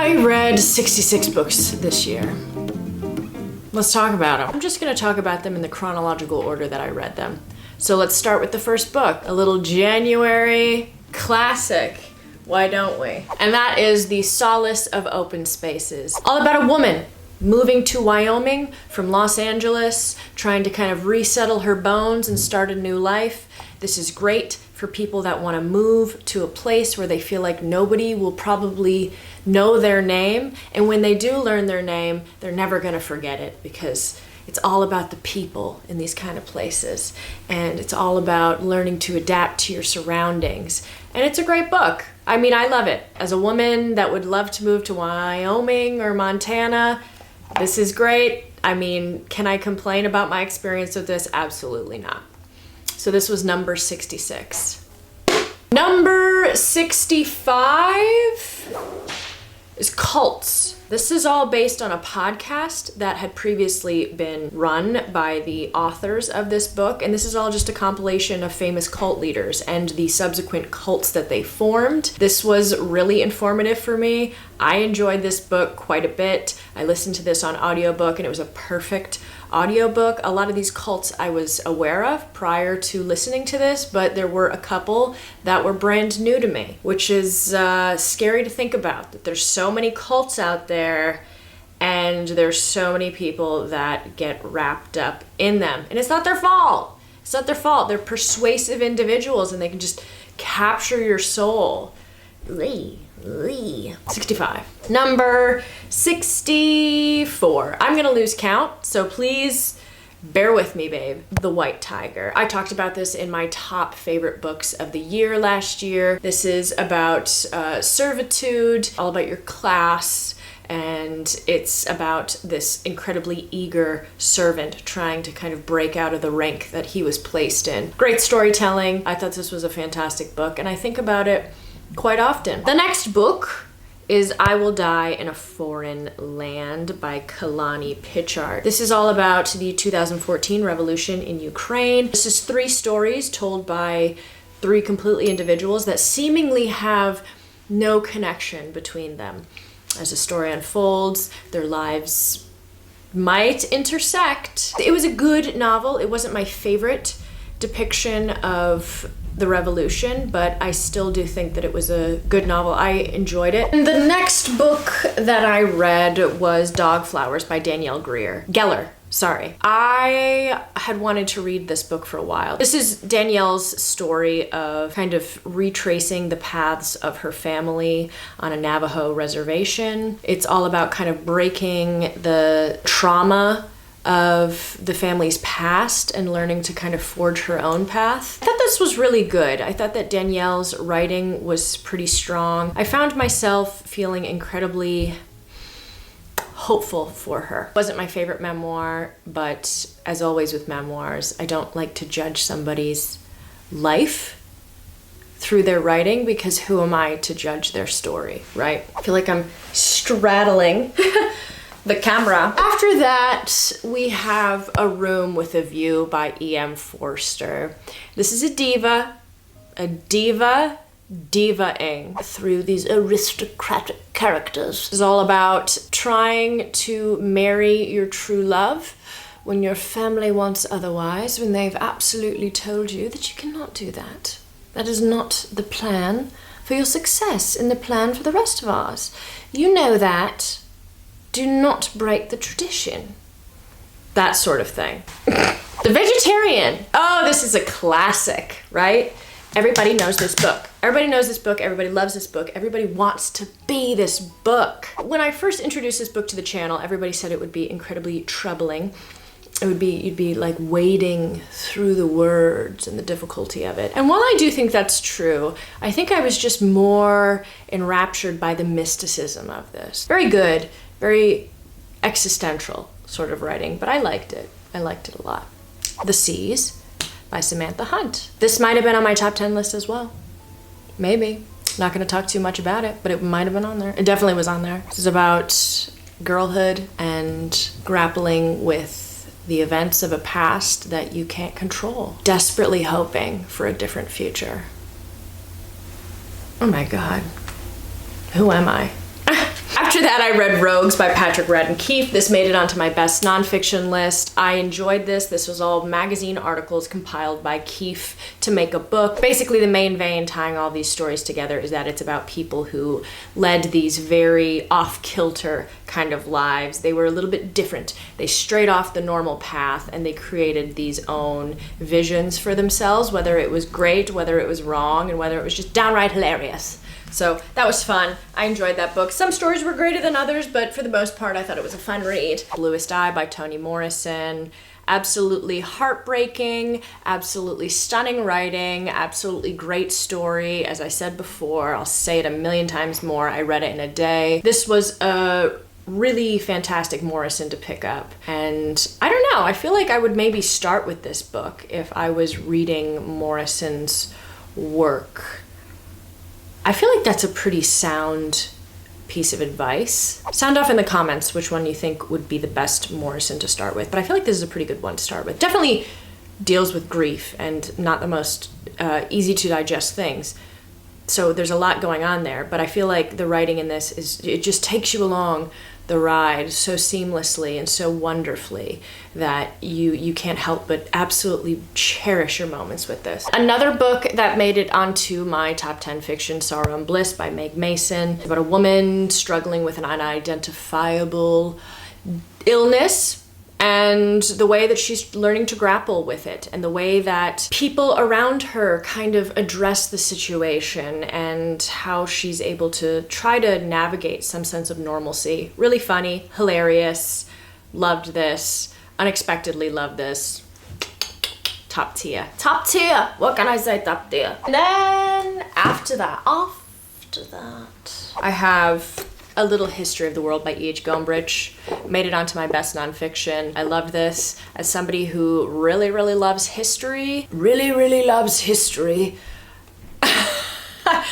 I read 66 books this year. Let's talk about them. I'm just gonna talk about them in the chronological order that I read them. So let's start with the first book, a little January classic. Why don't we? And that is The Solace of Open Spaces. All about a woman moving to Wyoming from Los Angeles, trying to kind of resettle her bones and start a new life. This is great for people that want to move to a place where they feel like nobody will probably know their name. And when they do learn their name, they're never going to forget it, because it's all about the people in these kind of places. And it's all about learning to adapt to your surroundings. And it's a great book. I mean, I love it. As a woman that would love to move to Wyoming or Montana, this is great. I mean, can I complain about my experience with this? Absolutely not. So this was number 66. Number 65 is Cults. This is all based on a podcast that had previously been run by the authors of this book, and this is all just a compilation of famous cult leaders and the subsequent cults that they formed. This was really informative for me. I enjoyed this book quite a bit. I listened to this on audiobook, and it was a perfect audiobook. A lot of these cults I was aware of prior to listening to this, but there were a couple that were brand new to me, which is scary to think about, that there's so many cults out there and there's so many people that get wrapped up in them. And it's not their fault. It's not their fault. They're persuasive individuals and they can just capture your soul. 65. Number 64. I'm gonna lose count, so please bear with me, babe. The White Tiger. I talked about this in my top favorite books of the year last year. This is about servitude, all about your class, and it's about this incredibly eager servant trying to kind of break out of the rank that he was placed in. Great storytelling. I thought this was a fantastic book, and I think about it quite often. The next book is I Will Die in a Foreign Land by Kalani Pichard. This is all about the 2014 revolution in Ukraine. This is 3 stories told by 3 completely individuals that seemingly have no connection between them. As the story unfolds, their lives might intersect. It was a good novel. It wasn't my favorite depiction of the revolution, but I still do think that it was a good novel. I enjoyed it. And the next book that I read was Dog Flowers by Danielle Geller. I had wanted to read this book for a while. This is Danielle's story of kind of retracing the paths of her family on a Navajo reservation. It's all about kind of breaking the trauma of the family's past and learning to kind of forge her own path. I thought this was really good. I thought that Danielle's writing was pretty strong. I found myself feeling incredibly hopeful for her. It wasn't my favorite memoir, but as always with memoirs, I don't like to judge somebody's life through their writing, because who am I to judge their story, right? I feel like I'm straddling the camera. After that, we have A Room with a View by E.M. Forster. This is a diva-ing through these aristocratic characters. It's all about trying to marry your true love when your family wants otherwise, when they've absolutely told you that you cannot do that. That is not the plan for your success and the plan for the rest of ours. You know that. Do not break the tradition. That sort of thing. The Vegetarian. Oh, this is a classic, right? Everybody knows this book. Everybody knows this book. Everybody loves this book. Everybody wants to be this book. When I first introduced this book to the channel, everybody said it would be incredibly troubling. You'd be like wading through the words and the difficulty of it. And while I do think that's true, I think I was just more enraptured by the mysticism of this. Very good. Very existential sort of writing, but I liked it. I liked it a lot. The Seas by Samantha Hunt. This might have been on my top 10 list as well. Maybe. Not gonna talk too much about it, but it might have been on there. It definitely was on there. This is about girlhood and grappling with the events of a past that you can't control. Desperately hoping for a different future. Oh my God. Who am I? I've After that, I read Rogues by Patrick Radden Keefe. This made it onto my best nonfiction list. I enjoyed this. This was all magazine articles compiled by Keefe to make a book. Basically, the main vein tying all these stories together is that it's about people who led these very off-kilter kind of lives. They were a little bit different. They strayed off the normal path and they created these own visions for themselves, whether it was great, whether it was wrong, and whether it was just downright hilarious. So that was fun. I enjoyed that book. Some stories were greater than others, but for the most part, I thought it was a fun read. Bluest Eye by Toni Morrison. Absolutely heartbreaking, absolutely stunning writing, absolutely great story. As I said before, I'll say it a million times more, I read it in a day. This was a really fantastic Morrison to pick up. And I don't know, I feel like I would maybe start with this book if I was reading Morrison's work. I feel like that's a pretty sound piece of advice. Sound off in the comments which one you think would be the best Morrison to start with, but I feel like this is a pretty good one to start with. Definitely deals with grief and not the most easy to digest things. So there's a lot going on there, but I feel like the writing in this it just takes you along the ride so seamlessly and so wonderfully that you can't help but absolutely cherish your moments with this. Another book that made it onto my top 10 fiction, Sorrow and Bliss by Meg Mason, about a woman struggling with an unidentifiable illness and the way that she's learning to grapple with it and the way that people around her kind of address the situation and how she's able to try to navigate some sense of normalcy. Really funny, hilarious, loved this, unexpectedly loved this. Top tier. Top tier! What can I say? Top tier. And then after that, I have A Little History of the World by E.H. Gombrich. Made it onto my best nonfiction. I loved this. As somebody who really, really loves history,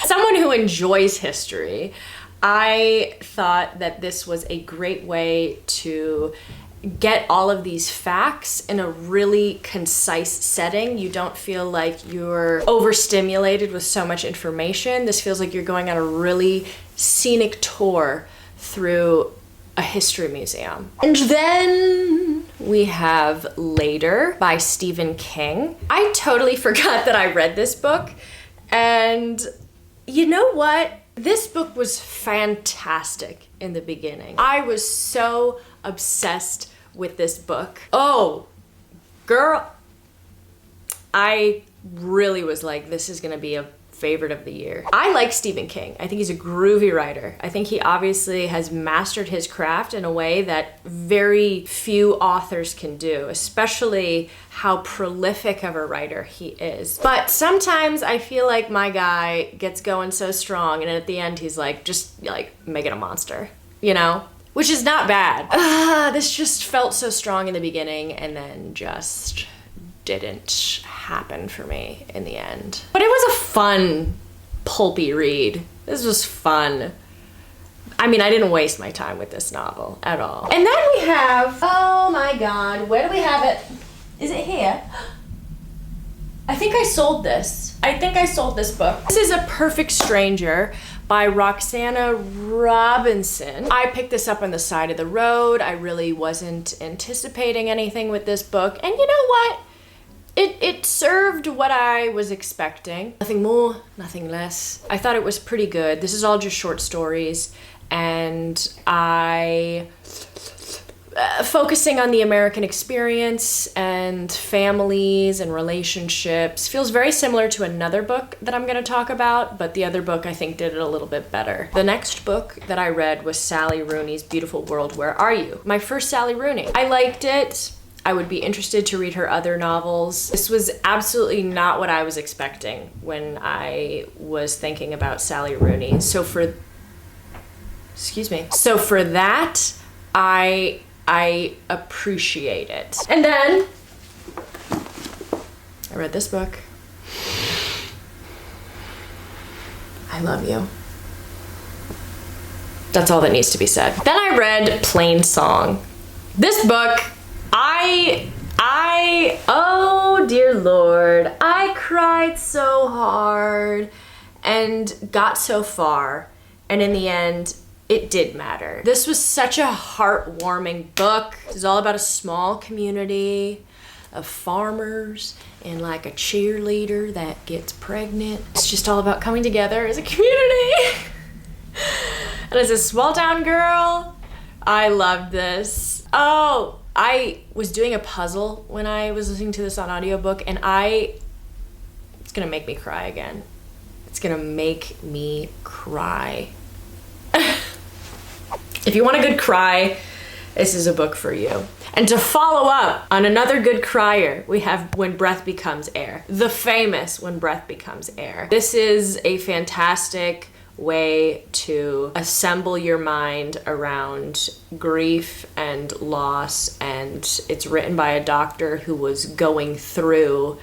someone who enjoys history, I thought that this was a great way to get all of these facts in a really concise setting. You don't feel like you're overstimulated with so much information. This feels like you're going on a really scenic tour through a history museum. And then we have Later by Stephen King. I totally forgot that I read this book, and you know what? This book was fantastic in the beginning. I was so obsessed with this book. Oh, girl, I really was like, this is gonna be a favorite of the year. I like Stephen King. I think he's a groovy writer. I think he obviously has mastered his craft in a way that very few authors can do, especially how prolific of a writer he is. But sometimes I feel like my guy gets going so strong and at the end he's like, just like, make it a monster, you know? Which is not bad. This just felt so strong in the beginning and then just didn't happen for me in the end. But it was a fun, pulpy read. This was fun. I mean, I didn't waste my time with this novel at all. And then we have, oh my God, where do we have it? Is it here? I think I sold this. I think I sold this book. This is A Perfect Stranger by Roxana Robinson. I picked this up on the side of the road. I really wasn't anticipating anything with this book. And you know what? It served what I was expecting. Nothing more, nothing less. I thought it was pretty good. This is all just short stories, and focusing on the American experience and families and relationships. Feels very similar to another book that I'm gonna talk about, but the other book I think did it a little bit better. The next book that I read was Sally Rooney's Beautiful World, Where Are You? My first Sally Rooney. I liked it. I would be interested to read her other novels. This was absolutely not what I was expecting when I was thinking about Sally Rooney. So for that, I appreciate it. And then I read this book. I Love You. That's all that needs to be said. Then I read Plain Song. This book, oh dear Lord, I cried so hard and got so far, and in the end, it did matter. This was such a heartwarming book. It's all about a small community of farmers and like a cheerleader that gets pregnant. It's just all about coming together as a community. And as a small town girl, I loved this. Oh, I was doing a puzzle when I was listening to this on audiobook, and it's gonna make me cry again. It's gonna make me cry. If you want a good cry, this is a book for you. And to follow up on another good crier, we have When Breath Becomes Air. The famous When Breath Becomes Air. This is a fantastic way to assemble your mind around grief and loss, and it's written by a doctor who was going through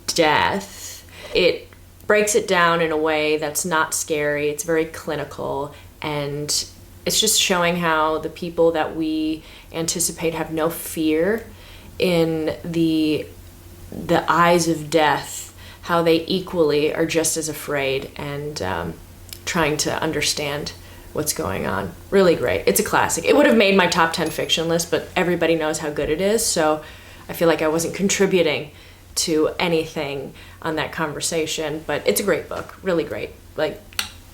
death. It breaks it down in a way that's not scary. It's very clinical, and it's just showing how the people that we anticipate have no fear in the eyes of death, how they equally are just as afraid and trying to understand what's going on. Really great. It's a classic. It would have made my top 10 fiction list, but everybody knows how good it is, so I feel like I wasn't contributing to anything on that conversation, but it's a great book. Really great. Like,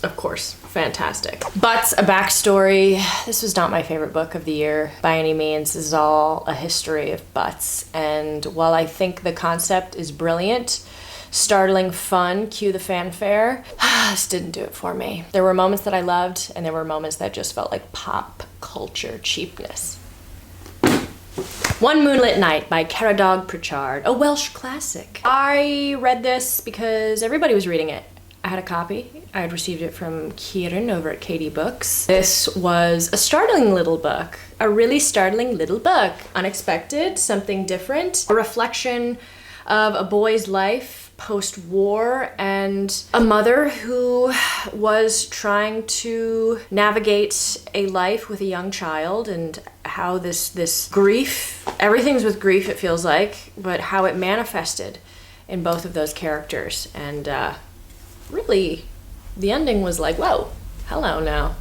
of course, fantastic. Butts, a backstory. This was not my favorite book of the year by any means. This is all a history of butts, and while I think the concept is brilliant, startling, fun, cue the fanfare, this didn't do it for me. There were moments that I loved, and there were moments that just felt like pop culture cheapness. One Moonlit Night by Caradog Pritchard, a Welsh classic. I read this because everybody was reading it. I had a copy. I had received it from Kieran over at Katie Books. This was a startling little book, a really startling little book. Unexpected, something different, a reflection of a boy's life post-war and a mother who was trying to navigate a life with a young child, and how this grief, everything's with grief it feels like, but how it manifested in both of those characters. And really, the ending was like, whoa, hello now.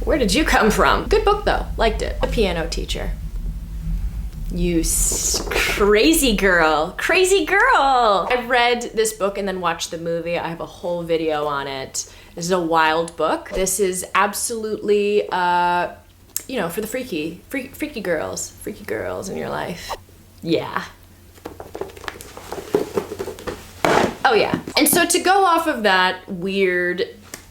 Where did you come from? Good book though, liked it. The Piano Teacher. You crazy girl. Crazy girl! I read this book and then watched the movie. I have a whole video on it. This is a wild book. This is absolutely, for the freaky girls in your life. Yeah. Oh yeah. And so to go off of that weird,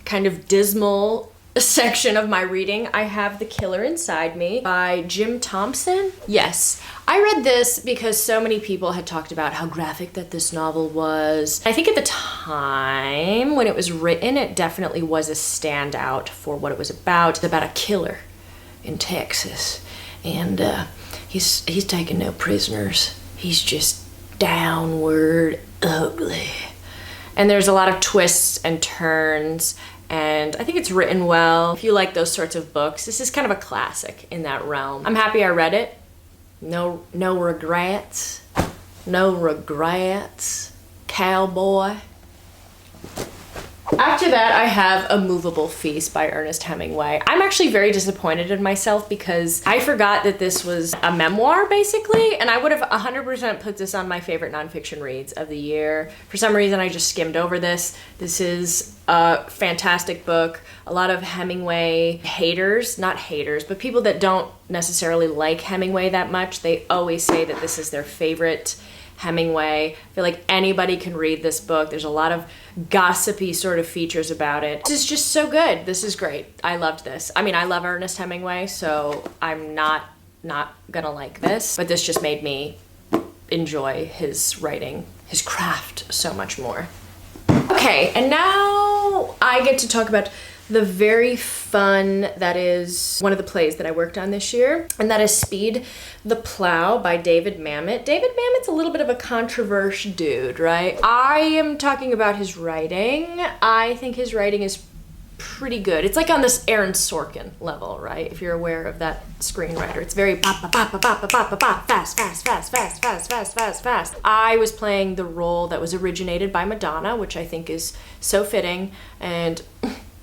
kind of dismal section of my reading, I have The Killer Inside Me by Jim Thompson. Yes, I read this because so many people had talked about how graphic that this novel was. I think at the time when it was written, it definitely was a standout for what it was about. It's about a killer in Texas, and he's taking no prisoners. He's just downward ugly. And there's a lot of twists and turns, and I think it's written well. If you like those sorts of books, this is kind of a classic in that realm. I'm happy I read it. No regrets. No regrets. Cowboy. After that, I have A Movable Feast by Ernest Hemingway. I'm actually very disappointed in myself because I forgot that this was a memoir, basically, and I would have 100% put this on my favorite nonfiction reads of the year. For some reason, I just skimmed over this. This is a fantastic book. A lot of Hemingway haters, not haters, but people that don't necessarily like Hemingway that much, they always say that this is their favorite Hemingway. I feel like anybody can read this book. There's a lot of gossipy sort of features about it. This is just so good. This is great. I loved this. I mean, I love Ernest Hemingway, so I'm not gonna like this, but this just made me enjoy his writing, his craft so much more. Okay, and now I get to talk about the very fun, that is one of the plays that I worked on this year, and that is Speed the Plow by David Mamet. David Mamet's a little bit of a controversial dude, right? I am talking about his writing. I think his writing is pretty good. It's like on this Aaron Sorkin level, right? If you're aware of that screenwriter. It's very fast. I was playing the role that was originated by Madonna, which I think is so fitting, and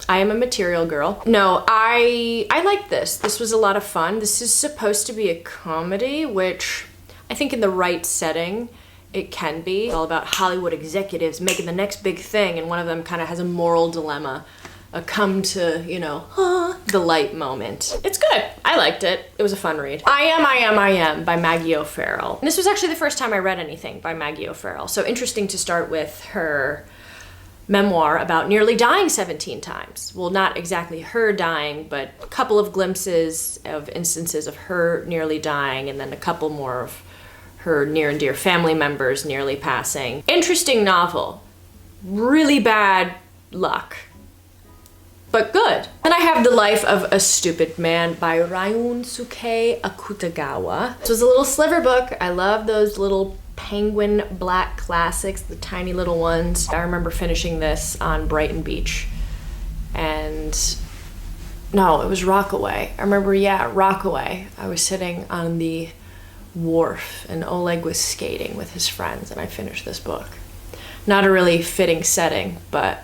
I am a material girl. No, I liked this. This was a lot of fun. This is supposed to be a comedy, which I think in the right setting, it can be. It's all about Hollywood executives making the next big thing, and one of them kind of has a moral dilemma, a come to, you know, the light moment. It's good. I liked it. It was a fun read. I Am by Maggie O'Farrell. And this was actually the first time I read anything by Maggie O'Farrell. So interesting to start with her memoir about nearly dying 17 times. Well, not exactly her dying, but a couple of glimpses of instances of her nearly dying, and then a couple more of her near and dear family members nearly passing. Interesting novel. Really bad luck, but good. Then I have The Life of a Stupid Man by Ryunosuke Akutagawa. This was a little sliver book. I love those little penguin black classics, the tiny little ones. I remember finishing this on Brighton Beach. And no, it was Rockaway. I remember, yeah, Rockaway. I was sitting on the wharf and Oleg was skating with his friends and I finished this book. Not a really fitting setting, but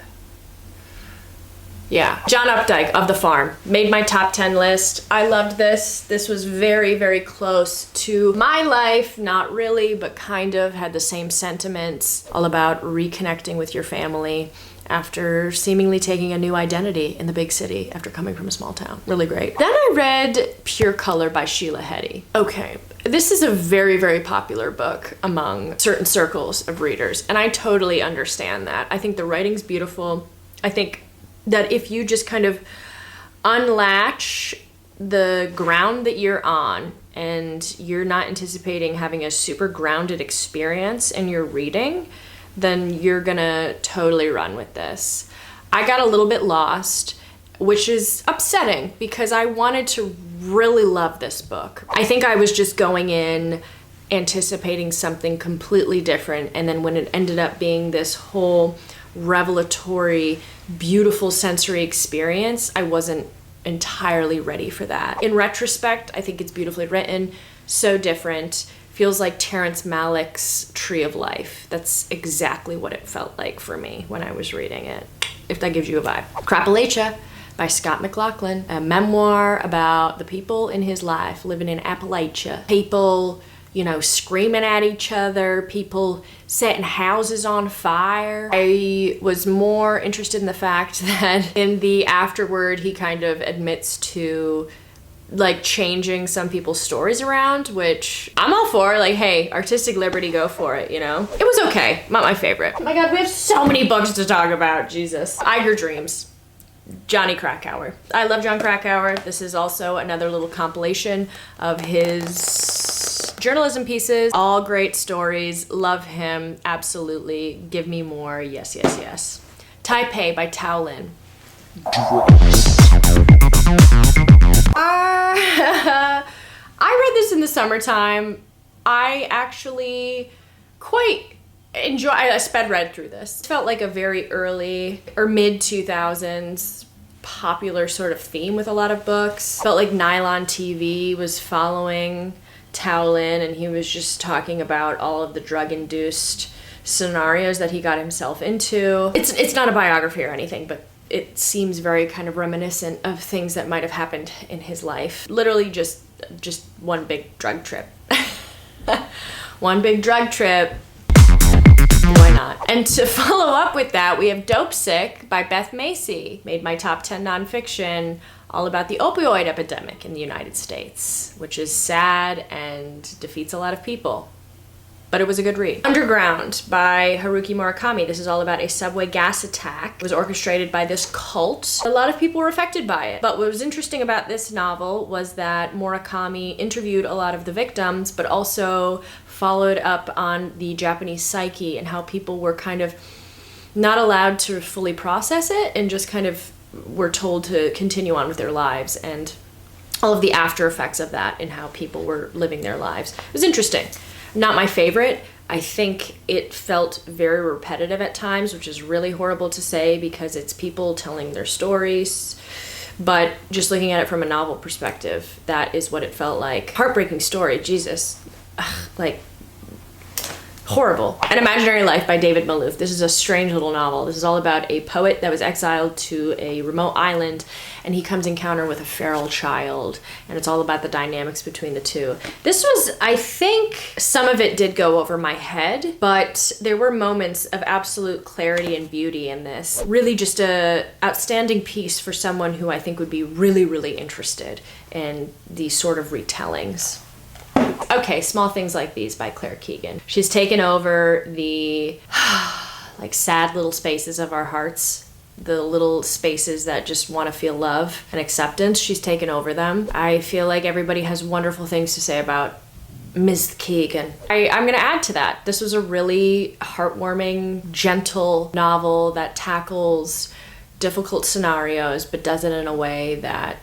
yeah. John Updike, Of the Farm, made my top 10 list. I loved this. This was very, very close to my life. Not really, but kind of had the same sentiments. All about reconnecting with your family after seemingly taking a new identity in the big city after coming from a small town. Really great. Then I read Pure Color by Sheila Heti. Okay, this is a very, very popular book among certain circles of readers, and I totally understand that. I think the writing's beautiful. I think that if you just kind of unlatch the ground that you're on and you're not anticipating having a super grounded experience in your reading, then you're gonna totally run with this. I got a little bit lost, which is upsetting because I wanted to really love this book. I think I was just going in anticipating something completely different, and then when it ended up being this whole revelatory, beautiful sensory experience, I wasn't entirely ready for that. In retrospect, I think it's beautifully written, so different. Feels like Terrence Malick's Tree of Life. That's exactly what it felt like for me when I was reading it, if that gives you a vibe. Crapulachia by Scott McLaughlin, a memoir about the people in his life living in Appalachia. People, you know, screaming at each other, people setting houses on fire. I was more interested in the fact that in the afterword, he kind of admits to like changing some people's stories around, which I'm all for. Like, hey, artistic liberty, go for it, you know? It was okay, not my favorite. Oh my God, we have so many books to talk about, Jesus. Eiger Dreams, Johnny Krakauer. I love John Krakauer. This is also another little compilation of his journalism pieces. All great stories, love him, absolutely. Give me more, yes, yes, yes. Taipei by Tao Lin. I read this in the summertime. I actually quite enjoy. I sped read through this. It felt like a very early or mid 2000s popular sort of theme with a lot of books. Felt like Nylon TV was following Tao Lin, and he was just talking about all of the drug-induced scenarios that he got himself into. It's not a biography or anything, but it seems very kind of reminiscent of things that might have happened in his life. Literally just one big drug trip. One big drug trip. Why not? And to follow up with that, we have Dope Sick by Beth Macy. Made my top 10 nonfiction, all about the opioid epidemic in the United States, which is sad and defeats a lot of people. But it was a good read. Underground by Haruki Murakami. This is all about a subway gas attack. It was orchestrated by this cult. A lot of people were affected by it. But what was interesting about this novel was that Murakami interviewed a lot of the victims, but also followed up on the Japanese psyche and how people were kind of not allowed to fully process it and just kind of were told to continue on with their lives, and all of the after effects of that and how people were living their lives. It was interesting. Not my favorite. I think it felt very repetitive at times, which is really horrible to say because it's people telling their stories. But just looking at it from a novel perspective, that is what it felt like. Heartbreaking story, Jesus. Ugh, like, Horrible. An Imaginary Life by David Maloof. This is a strange little novel. This is all about a poet that was exiled to a remote island, and he comes encounter with a feral child, and it's all about the dynamics between the two. This was, I think, some of it did go over my head, but there were moments of absolute clarity and beauty in this. Really just a outstanding piece for someone who I think would be really, really interested in these sort of retellings. Okay, Small Things Like These by Claire Keegan. She's taken over the like sad little spaces of our hearts, the little spaces that just want to feel love and acceptance. She's taken over them. I feel like everybody has wonderful things to say about Ms. Keegan. I'm going to add to that. This was a really heartwarming, gentle novel that tackles difficult scenarios, but does it in a way that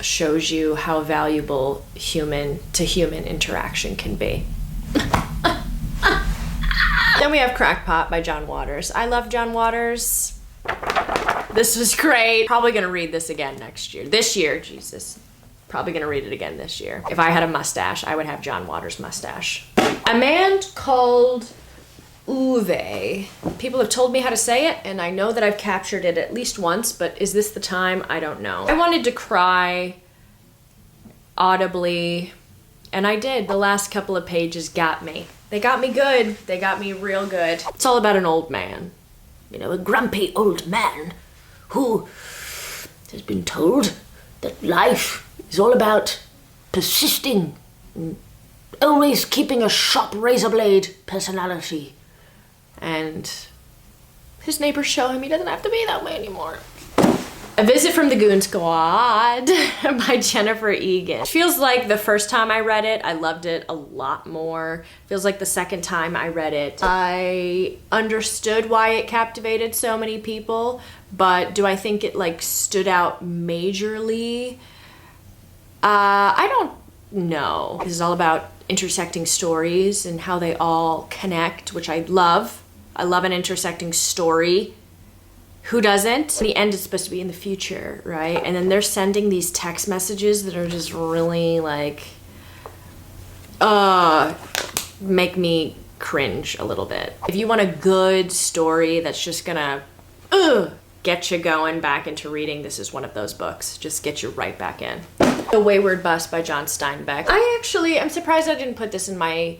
shows you how valuable human-to-human interaction can be. Then we have Crackpot by John Waters. I love John Waters. This was great. Probably gonna read this again next year. This year, Jesus. Probably gonna read it again this year. If I had a mustache, I would have John Waters' mustache. A Man Called Uwe. People have told me how to say it, and I know that I've captured it at least once, but is this the time? I don't know. I wanted to cry audibly, and I did. The last couple of pages got me. They got me good. They got me real good. It's all about an old man. You know, a grumpy old man who has been told that life is all about persisting and always keeping a sharp razor blade personality. And his neighbors show him he doesn't have to be that way anymore. A Visit from the Goon Squad by Jennifer Egan. Feels like the first time I read it, I loved it a lot more. Feels like the second time I read it, I understood why it captivated so many people, but do I think it like stood out majorly? I don't know. This is all about intersecting stories and how they all connect, which I love. I love an intersecting story. Who doesn't? In the end, it's supposed to be in the future, right? And then they're sending these text messages that are just really like, make me cringe a little bit. If you want a good story that's just gonna get you going back into reading, this is one of those books. Just get you right back in. The Wayward Bus by John Steinbeck. I'm surprised I didn't put this in my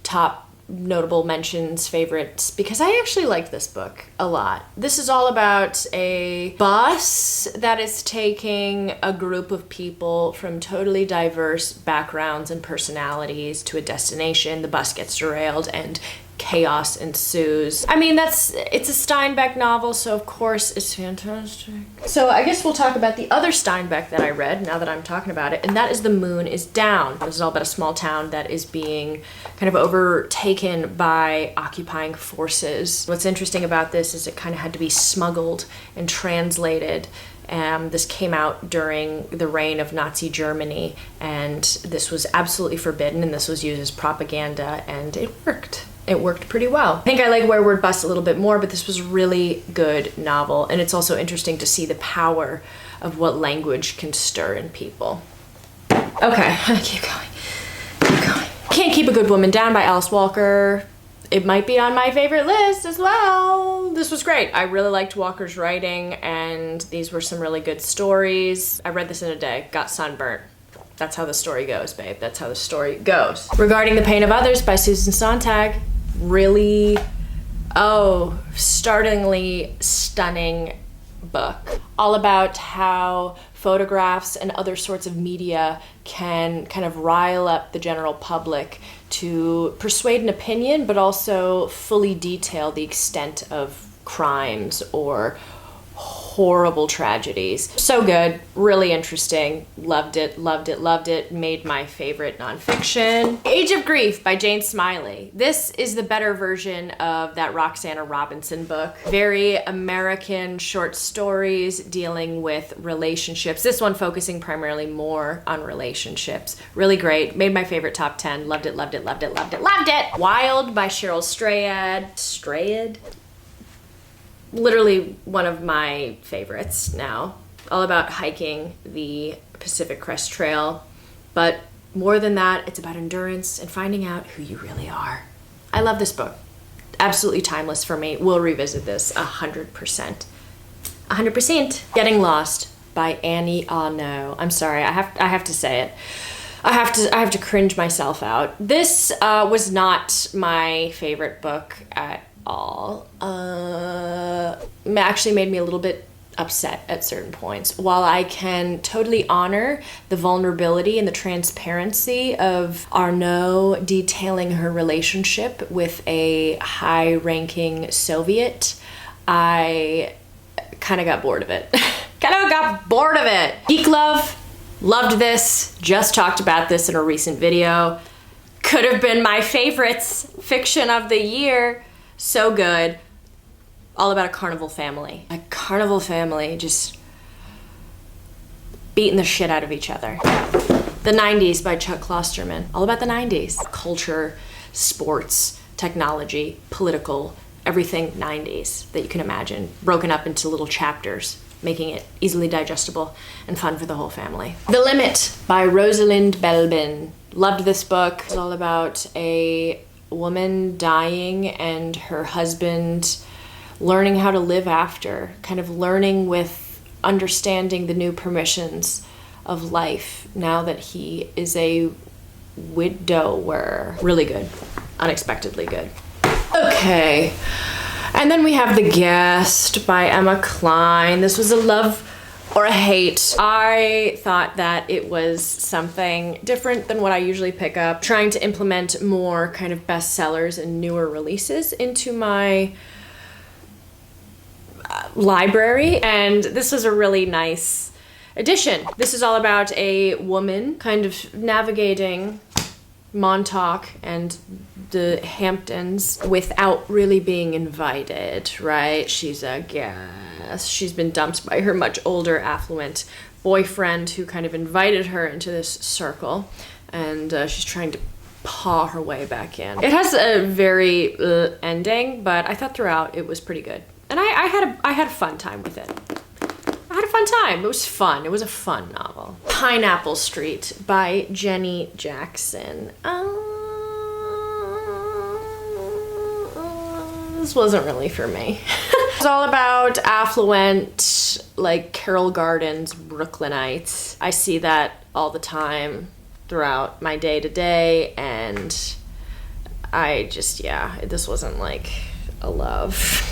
top notable mentions, favorites, because I actually liked this book a lot. This is all about a bus that is taking a group of people from totally diverse backgrounds and personalities to a destination. The bus gets derailed and chaos ensues. I mean, it's a Steinbeck novel, so of course it's fantastic. So I guess we'll talk about the other Steinbeck that I read now that I'm talking about it, and that is The Moon is Down. This is all about a small town that is being kind of overtaken by occupying forces. What's interesting about this is it kind of had to be smuggled and translated. This came out during the reign of Nazi Germany, and this was absolutely forbidden, and this was used as propaganda, and it worked. It worked pretty well. I think I like Wayward Bus a little bit more, but this was a really good novel, and it's also interesting to see the power of what language can stir in people. Okay, keep going. Can't Keep a Good Woman Down by Alice Walker. It might be on my favorite list as well. This was great. I really liked Walker's writing, and these were some really good stories. I read this in a day, got sunburnt. That's how the story goes, babe. That's how the story goes. Regarding the Pain of Others by Susan Sontag. Really, startlingly stunning book. All about how photographs and other sorts of media can kind of rile up the general public to persuade an opinion, but also fully detail the extent of crimes or horrible tragedies. So good, really interesting, loved it, made my favorite nonfiction. Age of Grief by Jane Smiley. This is the better version of that Roxana Robinson book. Very American short stories dealing with relationships. This one focusing primarily more on relationships. Really great, made my favorite top 10, loved it. Wild by Cheryl Strayed. Literally one of my favorites now. All about hiking the Pacific Crest Trail. But more than that, it's about endurance and finding out who you really are. I love this book. Absolutely timeless for me. We'll revisit this 100%. 100%. Getting Lost by Annie Arnaud. I'm sorry, I have to say it. I have to cringe myself out. This was not my favorite book at all. It actually made me a little bit upset at certain points. While I can totally honor the vulnerability and the transparency of Arnaud detailing her relationship with a high-ranking Soviet, I kind of got bored of it. Geek Love, loved this, just talked about this in a recent video. Could have been my favorites fiction of the year. So good. All about a carnival family. A carnival family just beating the shit out of each other. The 90s by Chuck Klosterman. All about the 90s. Culture, sports, technology, political, everything 90s that you can imagine. Broken up into little chapters, making it easily digestible and fun for the whole family. The Limit by Rosalind Belbin. Loved this book. It's all about a woman dying and her husband learning how to live after, kind of learning with understanding the new permissions of life now that he is a widower. Really good. Unexpectedly good. Okay. And then we have The Guest by Emma Cline. This was a love or a hate. I thought that it was something different than what I usually pick up, trying to implement more kind of bestsellers and newer releases into my library, and this was a really nice addition. This is all about a woman kind of navigating Montauk and the Hamptons without really being invited, right? She's a guest. She's been dumped by her much older, affluent boyfriend who kind of invited her into this circle, and she's trying to paw her way back in. It has a very ending, but I thought throughout it was pretty good. And I had a fun time with it. I had a fun time. It was fun. It was a fun novel. Pineapple Street by Jenny Jackson. This wasn't really for me. It's all about affluent, like Carroll Gardens Brooklynites. I see that all the time throughout my day-to-day, and I just, yeah, this wasn't like a love.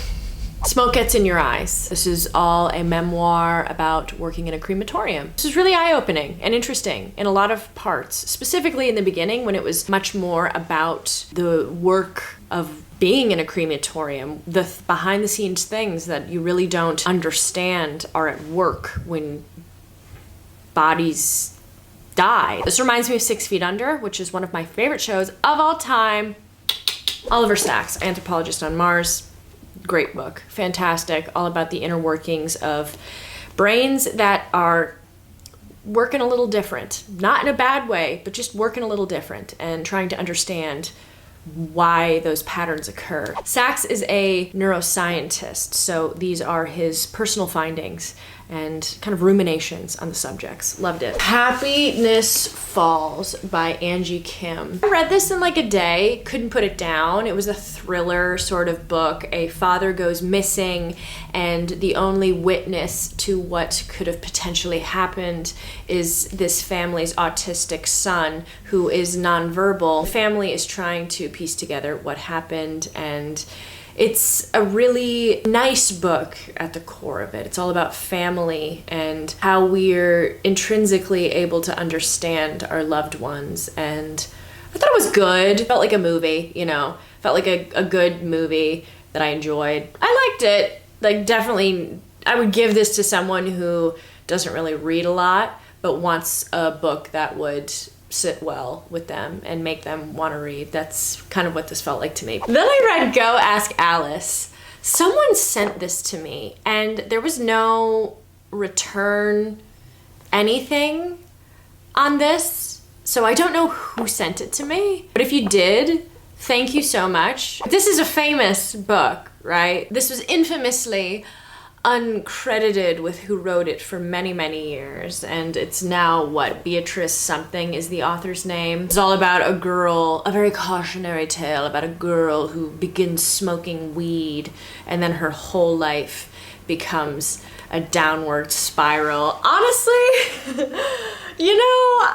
Smoke Gets in Your Eyes. This is all a memoir about working in a crematorium. This is really eye-opening and interesting in a lot of parts, specifically in the beginning when it was much more about the work of being in a crematorium, the behind-the-scenes things that you really don't understand are at work when bodies die. This reminds me of 6 Feet Under, which is one of my favorite shows of all time. Oliver Sacks, Anthropologist on Mars. Great book, fantastic, all about the inner workings of brains that are working a little different. Not in a bad way, but just working a little different and trying to understand why those patterns occur. Sachs is a neuroscientist, so these are his personal findings and kind of ruminations on the subjects. Loved it. Happiness Falls by Angie Kim. I read this in like a day, couldn't put it down. It was a thriller sort of book. A father goes missing, and the only witness to what could have potentially happened is this family's autistic son who is nonverbal. The family is trying to piece together what happened, and it's a really nice book at the core of it. It's all about family and how we're intrinsically able to understand our loved ones. And I thought it was good. It felt like a movie, you know, felt like a good movie that I enjoyed. I liked it. Like, definitely, I would give this to someone who doesn't really read a lot, but wants a book that would sit well with them and make them want to read. That's kind of what this felt like to me. Then I read Go Ask Alice. Someone sent this to me and there was no return anything on this, so I don't know who sent it to me, but if you did, thank you so much. This is a famous book, right? This was infamously uncredited with who wrote it for many, many years. And it's now, Beatrice something is the author's name. It's all about a girl, a very cautionary tale about a girl who begins smoking weed and then her whole life becomes a downward spiral. Honestly, you know,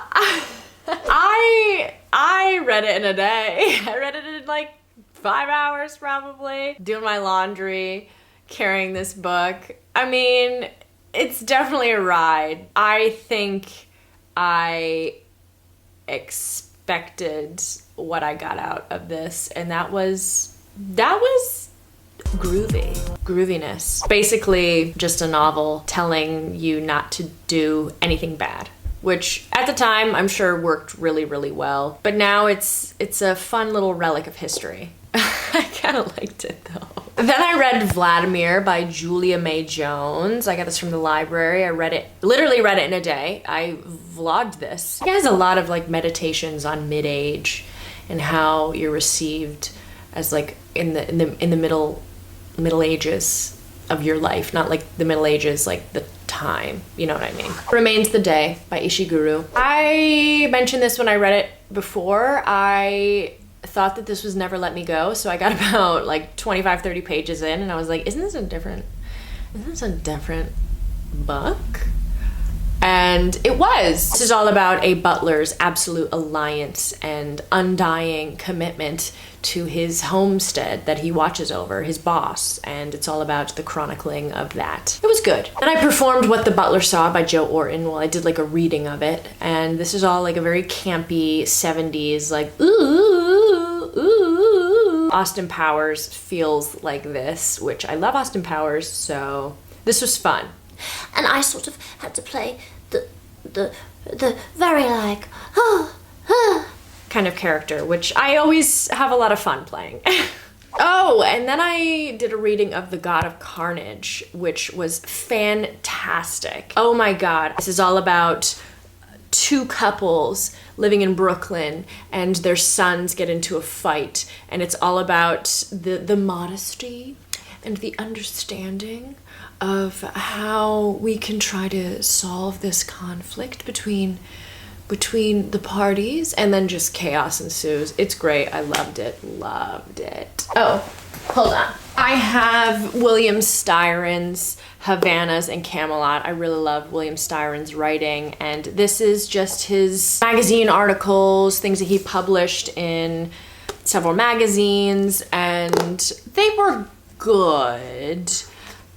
I read it in a day. I read it in like 5 hours probably, doing my laundry, carrying this book. I mean, it's definitely a ride. I think I expected what I got out of this, and that was groovy. Grooviness. Basically just a novel telling you not to do anything bad, which at the time I'm sure worked really, really well. But now it's a fun little relic of history. I kind of liked it though. Then I read Vladimir by Julia May Jones. I got this from the library. I literally read it in a day. I vlogged this. It has a lot of like meditations on mid-age and how you're received as like in the middle ages of your life, not like the Middle Ages, like the time, you know what I mean. Remains the Day by Ishiguro. I mentioned this when I read it before. I thought that this was Never Let Me Go, so I got about like 25-30 pages in and I was like, isn't this a different book? And it was. This is all about a butler's absolute alliance and undying commitment to his homestead that he watches over, his boss, and it's all about the chronicling of that. It was good. And I performed What the Butler Saw by Joe Orton. Well, I did like a reading of it, and this is all like a very campy 70s, like, ooh, ooh. Austin Powers feels like this, which I love Austin Powers, so this was fun. And I sort of had to play the very like, kind of character, which I always have a lot of fun playing. Oh, and then I did a reading of The God of Carnage, which was fantastic. Oh my God. This is all about two couples living in Brooklyn and their sons get into a fight, and it's all about the modesty and the understanding of how we can try to solve this conflict between the parties, and then just chaos ensues. It's great. I loved it. Oh, hold on. I have William Styron's Havanas and Camelot. I really love William Styron's writing, and this is just his magazine articles, things that he published in several magazines, and they were good.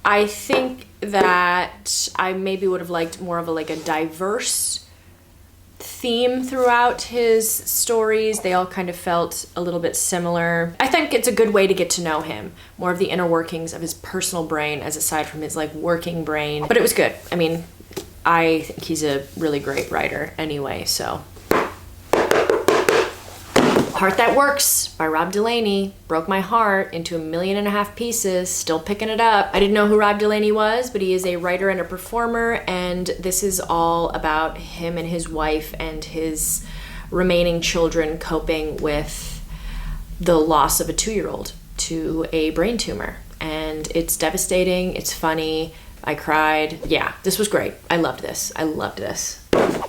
I think that I maybe would have liked more of a diverse theme throughout his stories. They all kind of felt a little bit similar. I think it's a good way to get to know him, more of the inner workings of his personal brain as aside from his like working brain. But it was good. I mean, I think he's a really great writer anyway, so. Heart That Works by Rob Delaney broke my heart into 1.5 million pieces, still picking it up. I didn't know who Rob Delaney was, but he is a writer and a performer, and this is all about him and his wife and his remaining children coping with the loss of a 2-year-old to a brain tumor. And it's devastating, it's funny, I cried. Yeah, this was great. I loved this.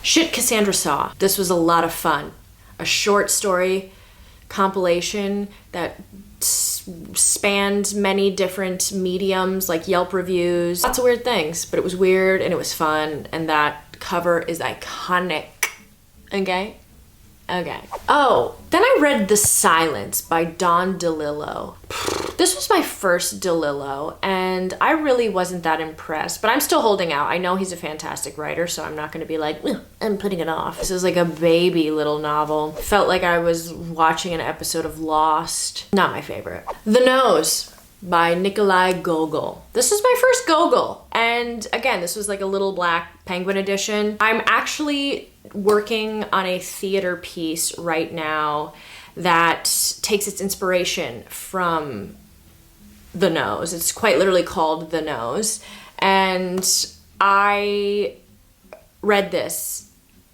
Shit Cassandra Saw. This was a lot of fun. A short story compilation that spanned many different mediums like Yelp reviews, lots of weird things, but it was weird and it was fun, and that cover is iconic. Okay. Oh, then I read The Silence by Don DeLillo. This was my first DeLillo, and I really wasn't that impressed, but I'm still holding out. I know he's a fantastic writer, so I'm not going to be like, I'm putting it off. This is like a baby little novel. Felt like I was watching an episode of Lost. Not my favorite. The Nose by Nikolai Gogol. This is my first Gogol, and again, this was like a little black penguin edition. I'm actually working on a theater piece right now that takes its inspiration from The Nose. It's quite literally called The Nose, and I read this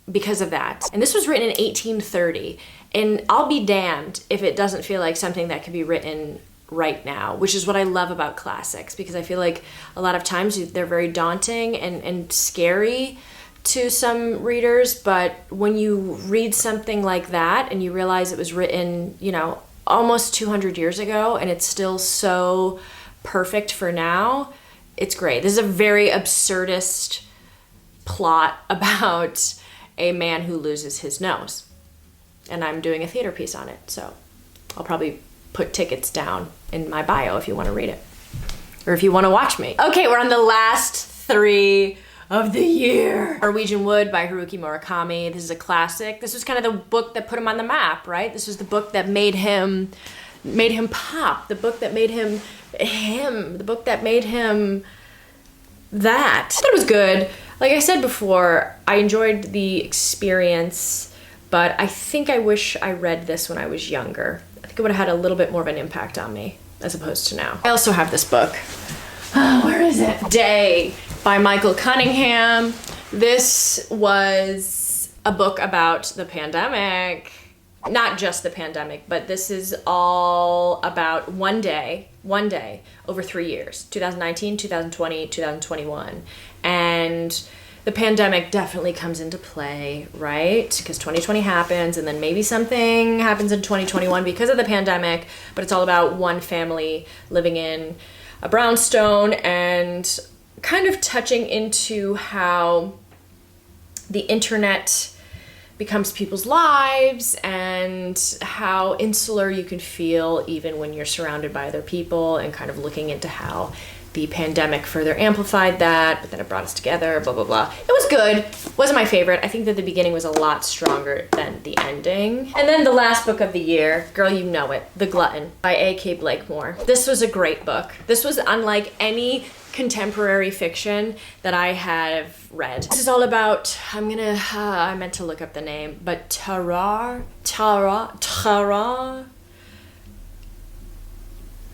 because of that. And this was written in 1830, and I'll be damned if it doesn't feel like something that could be written right now, which is what I love about classics, because I feel like a lot of times they're very daunting and scary to some readers, but when you read something like that and you realize it was written, you know, almost 200 years ago and it's still so perfect for now, it's great. This is a very absurdist plot about a man who loses his nose. And I'm doing a theater piece on it, so I'll probably put tickets down in my bio if you want to read it. Or if you want to watch me. Okay, we're on the last 3 of the year. Norwegian Wood by Haruki Murakami. This is a classic. This was kind of the book that put him on the map, right? This was the book that made him pop. The book that made him the book that made him that. I thought it was good. Like I said before, I enjoyed the experience, but I think I wish I read this when I was younger. I think it would have had a little bit more of an impact on me as opposed to now. I also have this book. Oh, where is it? Day by Michael Cunningham. This was a book about the pandemic. Not just the pandemic, but this is all about one day over 3 years, 2019, 2020, 2021. And the pandemic definitely comes into play, right? Because 2020 happens and then maybe something happens in 2021 because of the pandemic, but it's all about one family living in a brownstone and kind of touching into how the internet becomes people's lives and how insular you can feel even when you're surrounded by other people, and kind of looking into how the pandemic further amplified that, but then it brought us together, blah, blah, blah. It was good. Wasn't my favorite. I think that the beginning was a lot stronger than the ending. And then the last book of the year, girl, you know it, The Glutton by A.K. Blakemore. This was a great book. This was unlike any contemporary fiction that I have read. This is all about, I meant to look up the name, but Tara.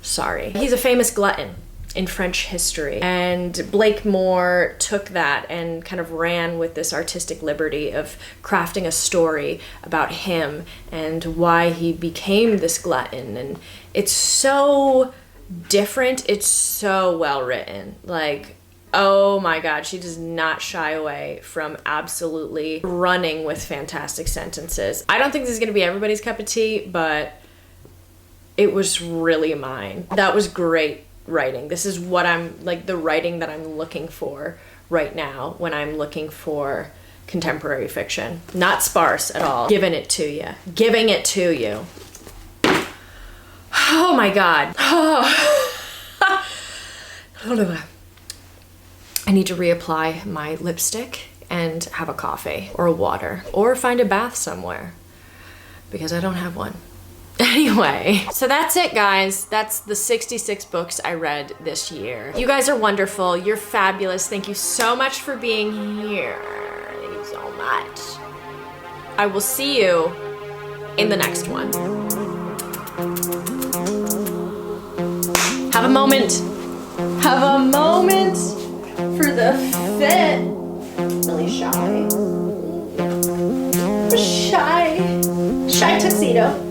Sorry. He's a famous glutton in French history, and Blakemore took that and kind of ran with this artistic liberty of crafting a story about him and why he became this glutton. And it's so different, it's so well written. Like, oh my god, she does not shy away from absolutely running with fantastic sentences. I don't think this is gonna be everybody's cup of tea, but it was really mine. That was great writing. This is what I'm, like, the writing that I'm looking for right now when I'm looking for contemporary fiction. Not sparse at all. Giving it to you. Giving it to you. Oh my god. Oh. I need to reapply my lipstick and have a coffee or a water or find a bath somewhere because I don't have one. Anyway, so that's it, guys. That's the 66 books I read this year. You guys are wonderful. You're fabulous. Thank you so much for being here. Thank you so much. I will see you in the next one. Have a moment. Have a moment for the fit. Really shy. Shy tuxedo.